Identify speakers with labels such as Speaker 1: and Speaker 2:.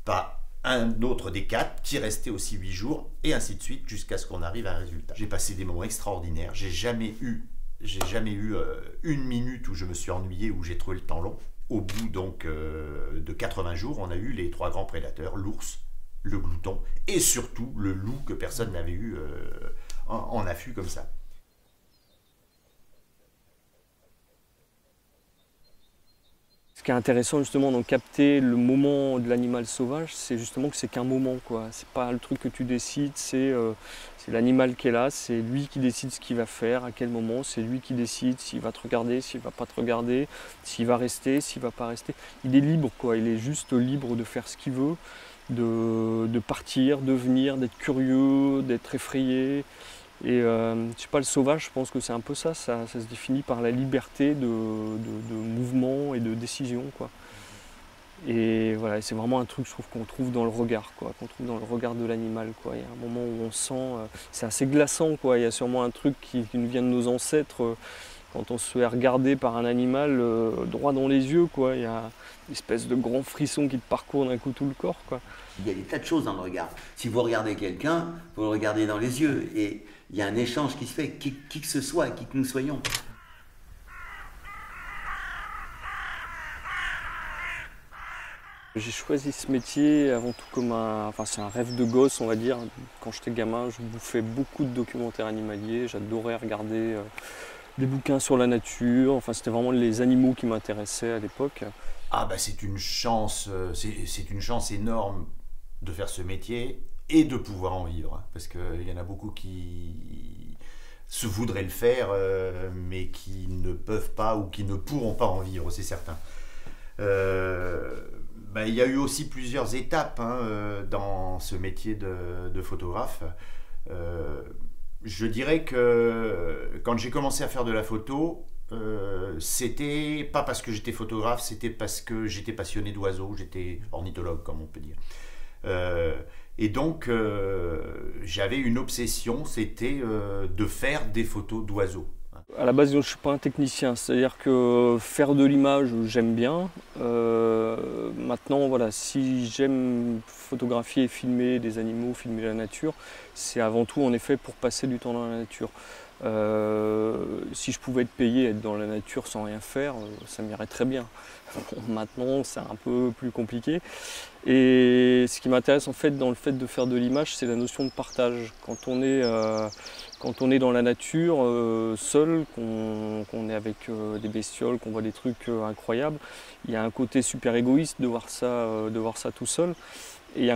Speaker 1: par un autre des 4 qui restait aussi 8 jours, et ainsi de suite jusqu'à ce qu'on arrive à un résultat. J'ai passé des moments extraordinaires, j'ai jamais eu une minute où je me suis ennuyé, où j'ai trouvé le temps long. Au bout donc de 80 jours, on a eu les 3 grands prédateurs, l'ours, le glouton et surtout le loup que personne n'avait eu en affût comme ça.
Speaker 2: Ce qui est intéressant justement dans capter le moment de l'animal sauvage, c'est justement que c'est qu'un moment, quoi. C'est pas le truc que tu décides, c'est l'animal qui est là, c'est lui qui décide ce qu'il va faire, à quel moment, c'est lui qui décide s'il va te regarder, s'il va pas te regarder, s'il va rester, s'il va pas rester. Il est libre, quoi, il est juste libre de faire ce qu'il veut, de partir, de venir, d'être curieux, d'être effrayé. Et je sais pas, le sauvage, je pense que c'est un peu ça, ça se définit par la liberté de mouvement et de décision, quoi. Et voilà, c'est vraiment un truc, je trouve, qu'on trouve dans le regard, quoi, qu'on trouve dans le regard de l'animal, quoi. Il y a un moment où on sent, c'est assez glaçant, quoi. Il y a sûrement un truc qui nous vient de nos ancêtres, quand on se fait regarder par un animal droit dans les yeux, quoi. Il y a une espèce de grand frisson qui te parcourt d'un coup tout le corps, quoi.
Speaker 3: Il y a des tas de choses dans le regard. Si vous regardez quelqu'un, vous le regardez dans les yeux. Et il y a un échange qui se fait, qui que ce soit, qui que nous soyons.
Speaker 2: J'ai choisi ce métier avant tout comme c'est un rêve de gosse, on va dire. Quand j'étais gamin, je bouffais beaucoup de documentaires animaliers. J'adorais regarder des bouquins sur la nature. Enfin, c'était vraiment les animaux qui m'intéressaient à l'époque.
Speaker 1: Ah bah c'est une chance énorme de faire ce métier et de pouvoir en vivre, parce qu'il y en a beaucoup qui se voudraient le faire, mais qui ne peuvent pas ou qui ne pourront pas en vivre, c'est certain. Il y a eu aussi plusieurs étapes dans ce métier de photographe. Je dirais que quand j'ai commencé à faire de la photo, c'était pas parce que j'étais photographe, c'était parce que j'étais passionné d'oiseaux, j'étais ornithologue comme on peut dire. Et donc j'avais une obsession, c'était de faire des photos d'oiseaux.
Speaker 2: À la base, je ne suis pas un technicien, c'est-à-dire que faire de l'image, j'aime bien. Maintenant, voilà, si j'aime photographier et filmer des animaux, filmer la nature, c'est avant tout en effet pour passer du temps dans la nature. Si je pouvais être payé, être dans la nature sans rien faire, ça m'irait très bien. Maintenant, c'est un peu plus compliqué. Et ce qui m'intéresse en fait dans le fait de faire de l'image, c'est la notion de partage. Quand on est dans la nature, seul, qu'on est avec des bestioles, qu'on voit des trucs incroyables, il y a un côté super égoïste de voir ça tout seul. Et